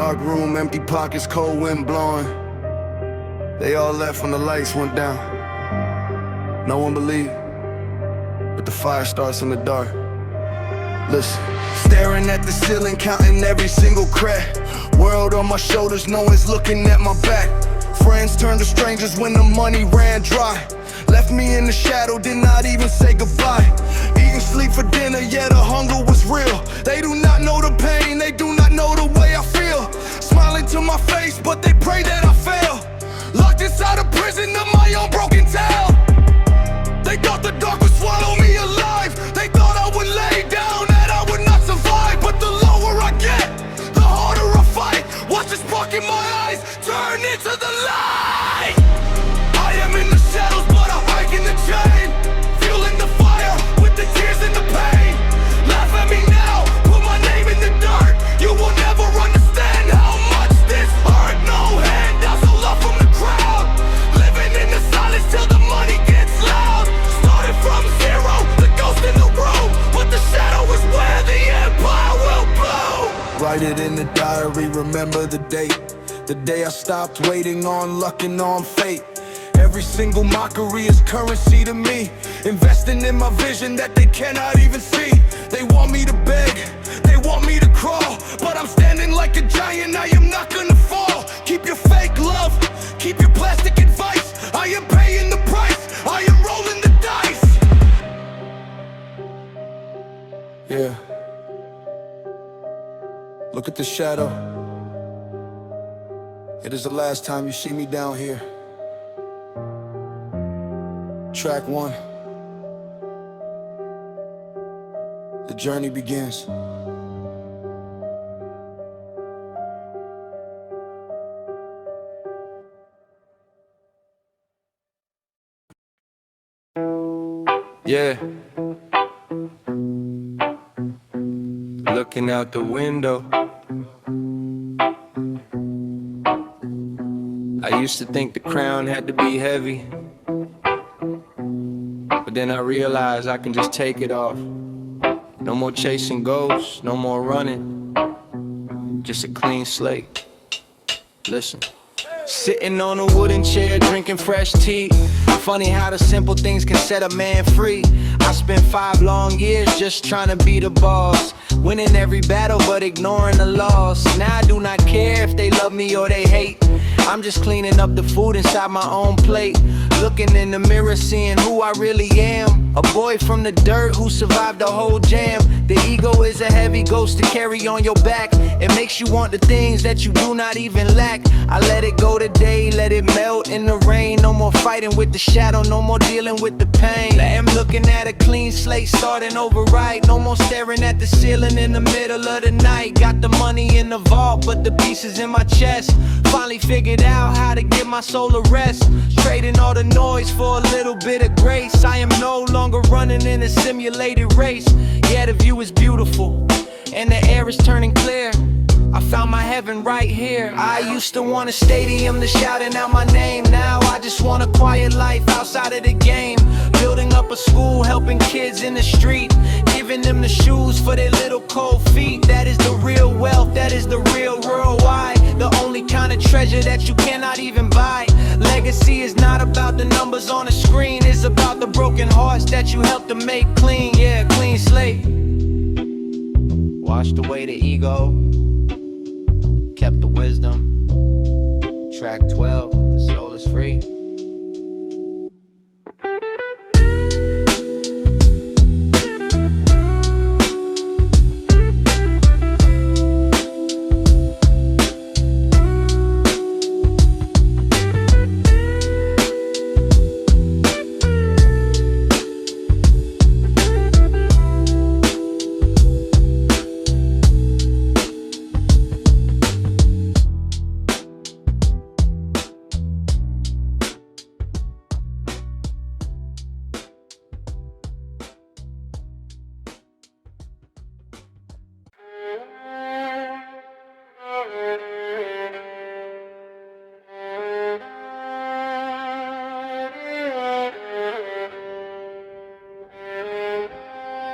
Dark room, empty pockets, cold wind blowing. They all left when the lights went down. No one believed, but the fire starts in the dark. Listen. Staring at the ceiling, counting every single crack. World on my shoulders, no one's looking at my back. Friends turned to strangers when the money ran dry. Left me in the shadow, did not even say goodbye. Eating sleep for dinner, yeah, the hunger was real. They do not know the pain, they do not know the way I feel. Smiling to my face, but they pray that I fail. Locked inside a prison of my own broken tale. They thought the dark would swallow me alive. They thought I would lay down, that I would not survive. But the lower I get, the harder I fight. Watch the spark in my eyes turn into the light. I am in the shadows, but I'm breaking the chain. Fueling the fire with the tears and the pain. Laugh at me now, put my name in the dirt. You will never understand how much this hurt. No handouts, no love from the crowd. Living in the silence till the money gets loud. Started from zero, the ghost in the room. But the shadow is where the empire will blow. Write it in the diary, remember the date. The day I stopped waiting on luck and on fate. Every single mockery is currency to me. Investing in my vision that they cannot even see. They want me to beg, they want me to crawl. But I'm standing like a giant, I am not gonna fall. Keep your fake love, keep your plastic advice. I am paying the price, I am rolling the dice. Yeah. Look at the shadow. It is the last time you see me down here. Track 1. The journey begins. Yeah. Looking out the window. I used to think the crown had to be heavy, but then I realized I can just take it off. No more chasing ghosts, no more running, just a clean slate. Listen. Sitting on a wooden chair, drinking fresh tea. Funny how the simple things can set a man free. I spent 5 long years just trying to be the boss, winning every battle but ignoring the loss. Now I do not care if they love me or they hate. I'm just cleaning up the food inside my own plate. Looking in the mirror, seeing who I really am. A boy from the dirt who survived the whole jam. The ego is a heavy ghost to carry on your back. It makes you want the things that you do not even lack. I let it go today, let it melt in the rain. No more fighting with the shadow, no more dealing with the pain. I am looking at a clean slate, starting over right. No more staring at the ceiling in the middle of the night. Got the money in the vault, but the pieces in my chest. Finally figured out how to give my soul a rest. Trading all the noise for a little bit of grace. I am no longer running in a simulated race. Yeah, the view is beautiful and the air is turning clear. I found my heaven right here. I used to want a stadium to shouting out my name. Now I just want a quiet life outside of the game. Building up a school, helping kids in the street, giving them the shoes for their little cold feet. That is the real wealth, that is the real worldwide. The only kind of treasure that you cannot even buy. Legacy is not about the numbers on the screen. It's about the broken hearts that you helped to make clean. Yeah, clean slate. Washed away the ego, kept the wisdom. Track 12, the soul is free.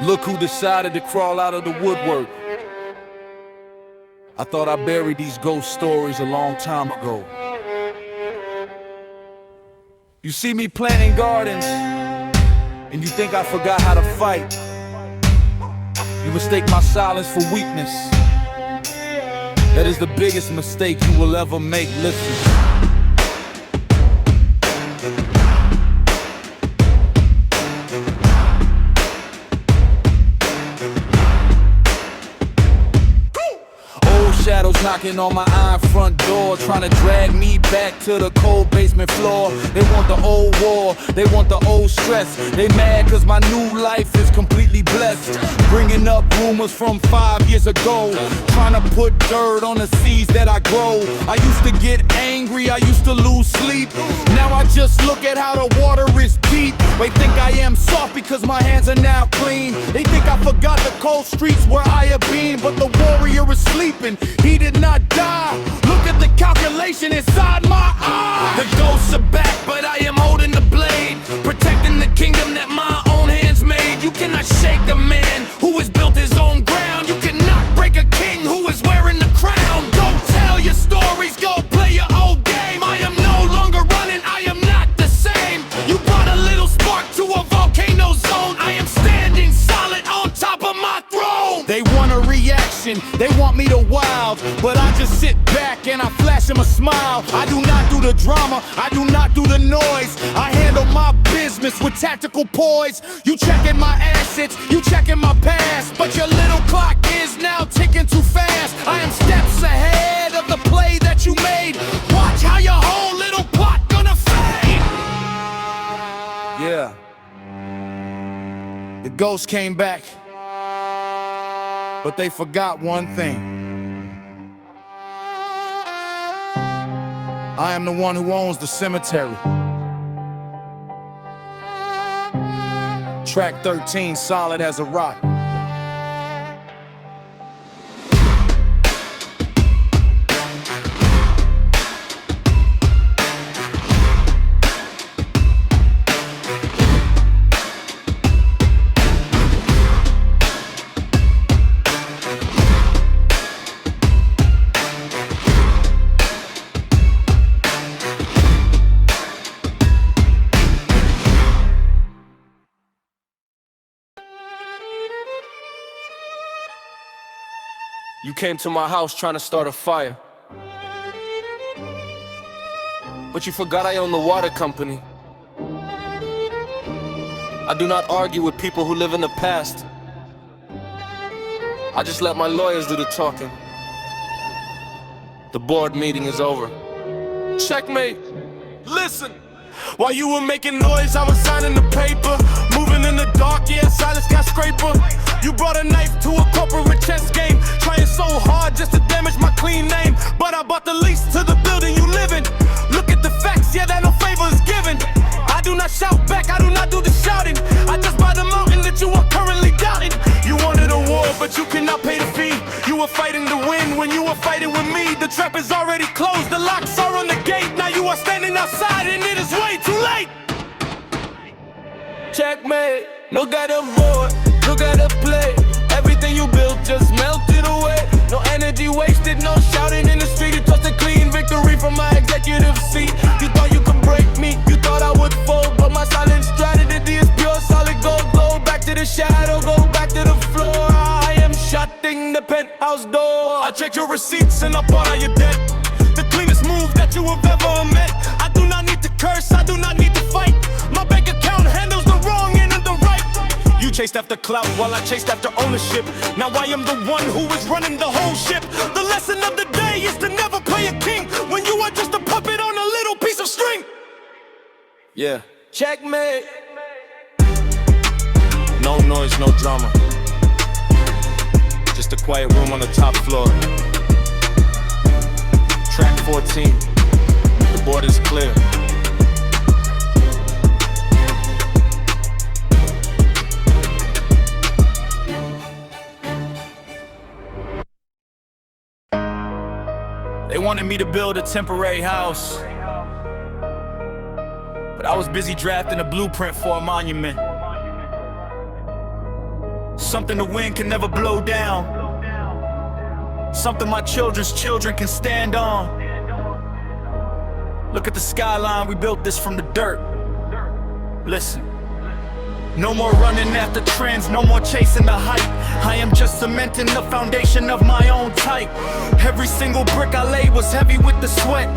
Look who decided to crawl out of the woodwork. I thought I buried these ghost stories a long time ago. You see me planting gardens, and you think I forgot how to fight. You mistake my silence for weakness. That is the biggest mistake you will ever make. Listen. Shadows knocking on my iron front door, trying to drag me back to the cold basement floor. They want the old war, they want the old stress. They mad cause my new life is completely blessed. Bringing up rumors from 5 years ago, trying to put dirt on the seeds that I grow. I used to get angry, I used to lose sleep. Now I just look at how the water is deep. They think I am soft because my hands are now clean. They think I forgot the cold streets where I have been, but the warrior is sleeping. He did not die. Look at the calculation inside my eye. The ghosts are back, but I am holding the blade, protecting the kingdom that my own hands made. You cannot shake a man who has built his own ground. You cannot break a king who is wearing the crown. Go tell your stories, go play your old game. I am no longer running, I am not the same. You brought a little spark to a volcano zone. I am standing solid on top of my throne. They want a reaction, they want me to wild, but I just sit back and I flash them a smile. I do not do the drama, I do not do the noise. I handle my business with tactical poise. You checking my assets, you checking my past, but your little clock is now ticking too fast. I am steps ahead of the play that you made. Watch how your whole little plot gonna fade. Yeah. The ghost came back, but they forgot one thing. I am the one who owns the cemetery. Track 13, solid as a rock. You came to my house trying to start a fire, but you forgot I own the water company. I do not argue with people who live in the past. I just let my lawyers do the talking. The board meeting is over. Checkmate, listen. While you were making noise, I was signing the paper. Moving in the dark, yeah, silent skyscraper. You brought a knife to a corporate chess game, trying so hard just to damage my clean name. But I bought the lease to the building you live in. Look at the facts, yeah, that no favor is given. I do not shout back, I do not do the shouting. I just buy the mountain that you are currently doubting. You wanted a war, but you cannot pay the fee. You were fighting to win when you were fighting with me. The trap is already closed, the locks are on the gate. Now you are standing outside and it is way too late. Checkmate, look at the board, look at the play. Everything you built just melted away. No energy wasted, no shouting in the street. You tossed a clean victory from my executive seat. You thought you could break me, you thought I would fold, but my silent strategy is pure solid gold. Go back to the shadow, go back to the floor. I am shutting the penthouse door. I checked your receipts and I bought all your debt. The cleanest move that you have ever met. I do not need to curse, I do not need to fight. My bank account handles the wrong and the right. You chased after clout while I chased after ownership. Now I am the one who is running the whole ship. The lesson of the day is to never play a king when you are just a puppet on a little piece of string. Yeah. Checkmate. No noise, no drama. Just a quiet room on the top floor. Track 14. The board is clear. They wanted me to build a temporary house, but I was busy drafting a blueprint for a monument. Something the wind can never blow down. something my children's children can stand on. Look at the skyline, we built this from the dirt. Listen. No more running after trends, no more chasing the hype. I am just cementing the foundation of my own type. Every single brick I laid was heavy with the sweat,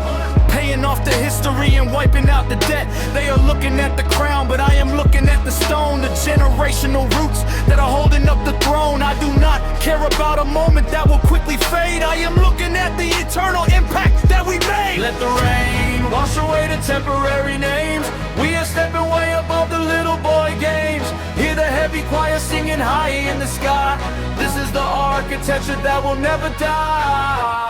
paying off the history and wiping out the debt. They are looking at the crown, but I am looking at the stone. The generational roots that are holding up the throne. I do not care about a moment that will quickly fade. I am looking at the eternal impact that we made. Let the rain wash away the temporary names. We are stepping way above the little boy games. Hear the heavy choir singing high in the sky. This is the architecture that will never die.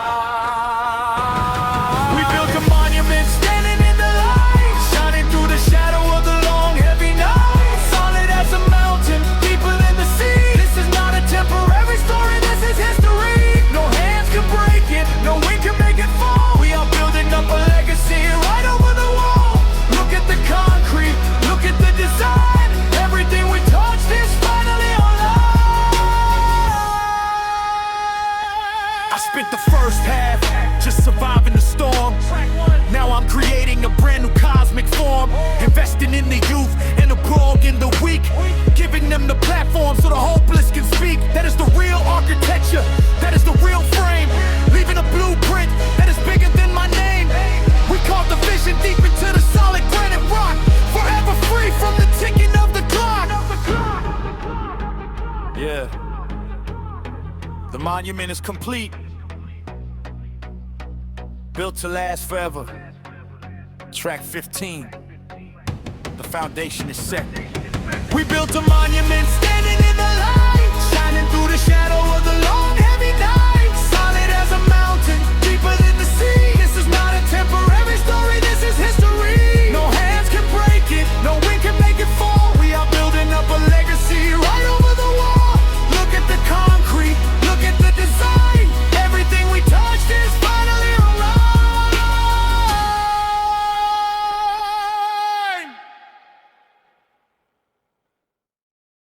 We built a monument standing in the light, shining through the shadow of the long heavy night. Solid as a mountain, deeper than the sea. This is not a temporary story, this is history. No hands can break it, no wind can make it fall. We are building up a legacy right over the wall. Look at the concrete, look at the design. Everything we touched is finally online. I spent the first half just surviving the storm. Now I'm creating a brand new cosmic form, investing in the youth and the broke and the weak, giving them the platform so the hopeless can speak. That is the real architecture, that is the real frame, leaving a blueprint that is bigger than my name. We carved the vision deep into the solid granite rock, forever free from the ticking of the clock. Yeah, the monument is complete, built to last forever. Track 15, the foundation is set. We built a monument standing in